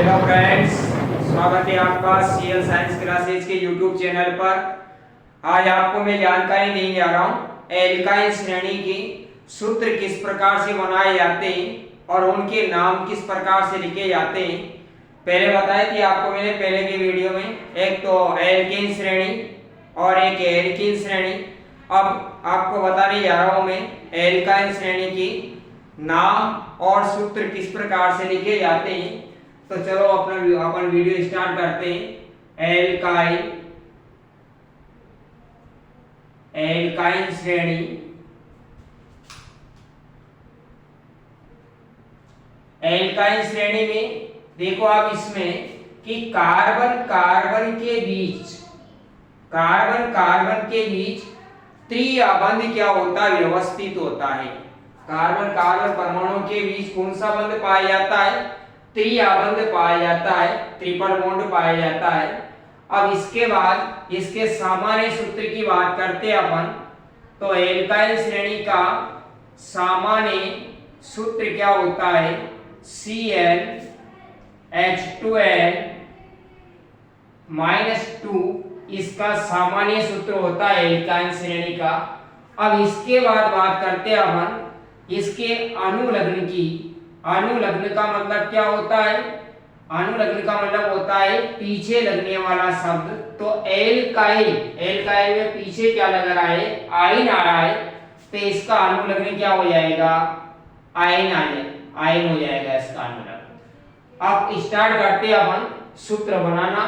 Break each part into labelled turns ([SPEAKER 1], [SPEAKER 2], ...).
[SPEAKER 1] Hello friends, स्वागत है आपका सीएल साइंस क्लासेज के यूट्यूब चैनल पर। आज आपको मैं जानकारी देने जा रहा हूँ एल्काइन श्रेणी के सूत्र किस प्रकार से बनाए जाते हैं और उनके नाम किस प्रकार से लिखे जाते हैं। पहले बताया कि आपको मैंने पहले की वीडियो में एक तो एल्केन श्रेणी और एक एल्कीन श्रेणी। अब आपको बताने जा रहा हूँ मैं एल्काइन श्रेणी की नाम और सूत्र किस प्रकार से लिखे जाते हैं। तो चलो अपन वीडियो स्टार्ट करते हैं। एल्काइन श्रेणी, एल्काइन श्रेणी में देखो आप इसमें कि कार्बन कार्बन के बीच त्रिअबंध क्या होता है, व्यवस्थित होता है। कार्बन कार्बन परमाणु के बीच कौन सा बंध पाया जाता है, त्रिअबंध पाया जाता है, ट्रिपल बॉन्ड पाया जाता है। अब इसके बाद इसके सामान्य सूत्र की बात करते हैं अपन। तो एल्काइन श्रेणी का सामान्य सूत्र क्या होता है, CnH2n-2 इसका सामान्य सूत्र होता है एल्काइन श्रेणी का। अब इसके बाद बात करते हैं अपन इसके अनुलग्न की। अनुलग्न का मतलब क्या होता है, अनुलग्न का मतलब होता है पीछे लगने वाला शब्द। तो एल्काइल, एल्काइल में पीछे क्या लग रहा है, आयन आ रहा है, तो इसका अनुलग्न क्या हो जाएगा, आयन आयन हो जाएगा इसका अनुलग्न। अब स्टार्ट करते हैं अपन सूत्र बनाना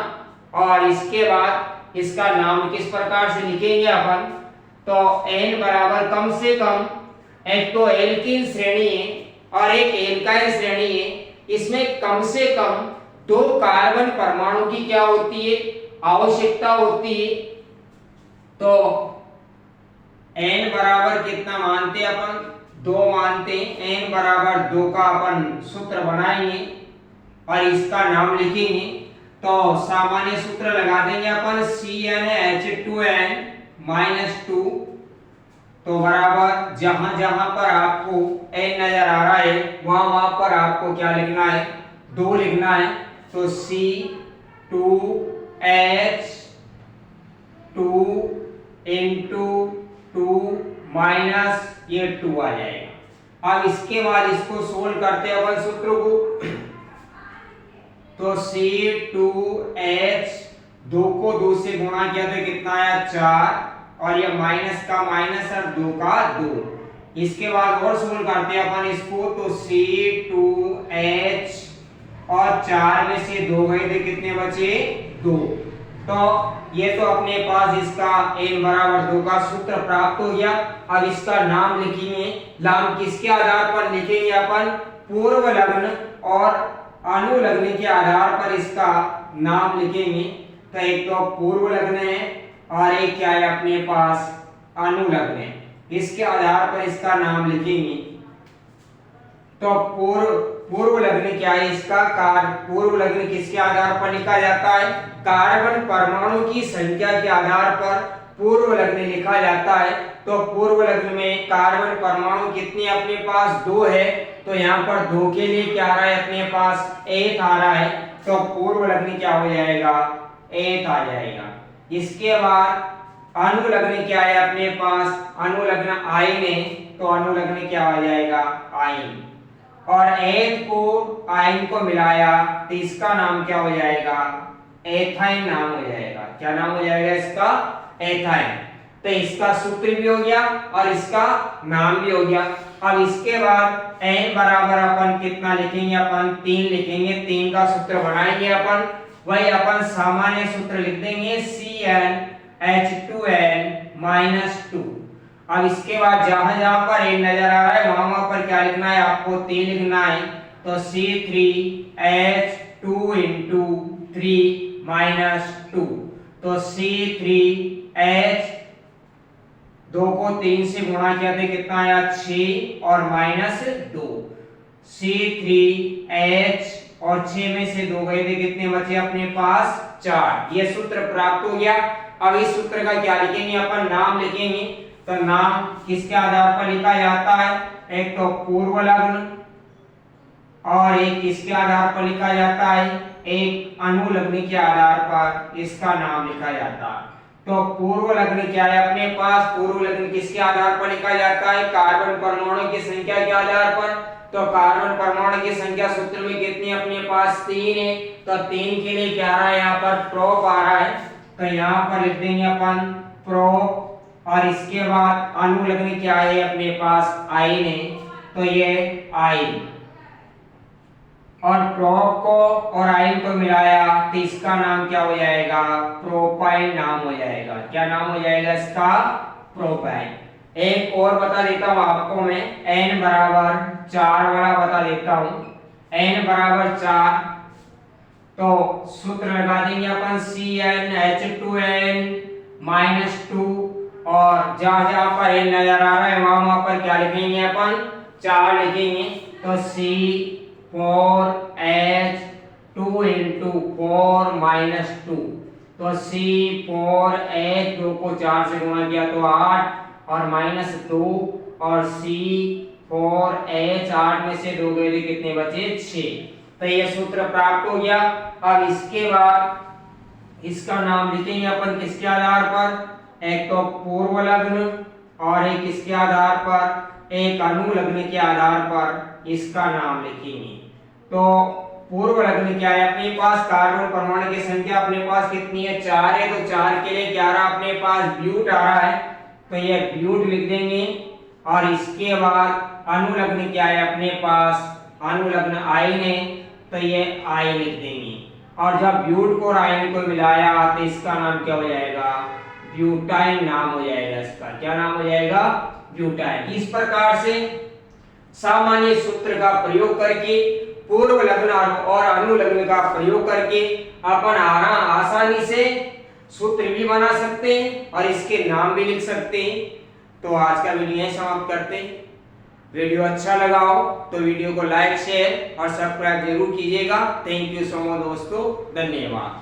[SPEAKER 1] और इसके बाद इसका नाम किस प्रकार से लिखेंगे अपन। तो n बराबर कम से कम, एक तो एल्कीन श्रेणी है और एक एल्काइन श्रेणी है, इसमें कम से कम 2 कार्बन परमाणु की क्या होती है, आवश्यकता होती है। तो n बराबर कितना मानते हैं अपन, 2 मानते हैं। n बराबर 2 का अपन सूत्र बनाएंगे और इसका नाम लिखेंगे। तो सामान्य सूत्र लगा देंगे अपन CnH2n-2। तो बराबर जहां जहां पर आपको n नजर आ रहा है वहां वहां पर आपको क्या लिखना है, 2 लिखना है। तो C2H2 into 2 माइनस ये 2 आ जाएगा। अब इसके बाद इसको सोल्व करते हैं अपन सूत्र को। तो C2H 2 को 2 से गुणा किया तो कितना आया, 4, और ये माइनस का माइनस और 2 का 2। इसके बाद और सोल्व करते हैं अपन इसको। तो C2H और 4 में से 2 गए थे, कितने बचे, 2। तो ये तो अपने पास इसका n बराबर 2 का सूत्र प्राप्त हो गया। अब इसका नाम लिखेंगे। नाम किसके आधार पर लिखेंगे अपन, पूर्व लग्न और अनुलग्न के आधार पर इसका नाम लिखेंगे। तो एक तो पूर्व लग्न है और एक क्या है अपने पास, अनुलग्न है। इसके आधार पर इसका नाम लिखेंगे। तो पूर्व लग्न क्या है इसका, पूर्व लग्न किसके आधार पर लिखा जाता है, कार्बन परमाणु की संख्या के आधार पर पूर्व लग्न लिखा जाता है। तो पूर्व लग्न में कार्बन परमाणु कितने अपने पास, 2 है। तो यहाँ पर 2 के लिए क्या आ रहा है अपने पास, 1 आ रहा है। तो पूर्व लग्न क्या हो जाएगा, 1 आ जाएगा। इसके बाद अनुलग्न क्या है अपने पास, अनुलग्न आयन है। तो अनुलग्न क्या आ जाएगा, आयन। और एथ को आयन को मिलाया तो इसका नाम क्या हो जाएगा, एथाइन नाम हो जाएगा। क्या नाम हो जाएगा इसका, एथाइन। तो इसका सूत्र भी हो गया और इसका नाम भी हो गया। अब इसके बाद n बराबर अपन कितना लिखेंगे, अपन 3 लिखेंगे। 3 का सूत्र बनाएंगे अपन, वही अपन सामान्य सूत्र लिख देंगे CnH2n-2। अब इसके बाद जहां जहां पर n नजर आ रहा है वहां वहां पर क्या लिखना है, आपको 3 लिखना है। तो C3H2 into 3 - 2। तो C3H 2 को 3 से गुणा किया तो कितना आया, 6 और -2। C3H और 6 में से 2 गए थे, कितने बचे अपने पास, 4। ये सूत्र प्राप्त हो गया। अब इस सूत्र का क्या लिखेंगे अपन, नाम लिखेंगे। तो नाम किसके आधार पर लिखा जाता है, एक तो पूर्व लग्न और एक किसके आधार पर लिखा जाता है, एक अनुलग्न के आधार पर इसका नाम लिखा जाता है। तो पूर्व लग्न क्या है अपने पास, पूर्व लग्न किसके आधार पर लिखा जाता है, कार्बन परमाणु की संख्या के आधार पर। तो कार्बन परमाणु की संख्या सूत्र में कितनी अपने पास 3 है, तो 3 के लिए क्या आ रहा है यहाँ पर प्रोप आ रहा है, तो यहाँ पर लिख देंगे अपन प्रोप। और इसके बाद अनुलग्न क्या है अपने पास आयन है, तो ये आयन, और प्रोप को और आयन को मिलाया तो इसका नाम क्या हो जाएगा, प्रोपाइन नाम हो जाएगा। क्या नाम हो जाएगा इसका, प्रोपाइन। एक और बता देता हूं आपको मैं, n बराबर 4 वाला बता देता हूं। n बराबर 4 तो सूत्र लगा देंगे अपन CnH2n -2, और जहां जहां पर n नजर आ रहा है वहां पर क्या लिखेंगे अपन 4 लिखेंगे। तो C4H2 into 4 - 2, तो C4H 2 को 4 से गुणा किया तो 8 और -2, और C4H 8 में से 2 गए तो कितने बचे 6। तो ये सूत्र प्राप्त हो गया। अब इसके बाद इसका नाम लिखेंगे अपन किसके आधार पर, एक तो पूर्व लग्न और एक किसके आधार पर, एक अनुलग्न के आधार पर इसका नाम लिखेंगे। तो पूर्व लग्न क्या है अपने पास, कार्बन परमाणु की संख्या अपने पास कितनी है 4 है, तो 4 के लिए 11 अपने पास ब्यूट आ रहा है, तो ये ब्यूट लिख देंगे। और इसके बाद अनुलग्न क्या है अपने पास, अनुलग्न आयन है, तो ये आयन लिख देंगे। और जब ब्यूट को और आयन को मिलाया तो इसका नाम क्या हो जाएगा, ब्यूटाइन नाम हो जाएगा इसका। क्या नाम हो जाएगा, ब्यूटाइन। इस प्रकार से सामान्य सूत्र का प्रयोग करके, पूर्व लग्न और अनुलग्न का प्रयोग करके अपन आसानी से सूत्र भी बना सकते हैं और इसके नाम भी लिख सकते हैं। तो आज का वीडियो यहीं समाप्त करते हैं। वीडियो अच्छा लगा हो तो वीडियो को लाइक, शेयर और सब्सक्राइब जरूर कीजिएगा। थैंक यू सो मच दोस्तों, धन्यवाद।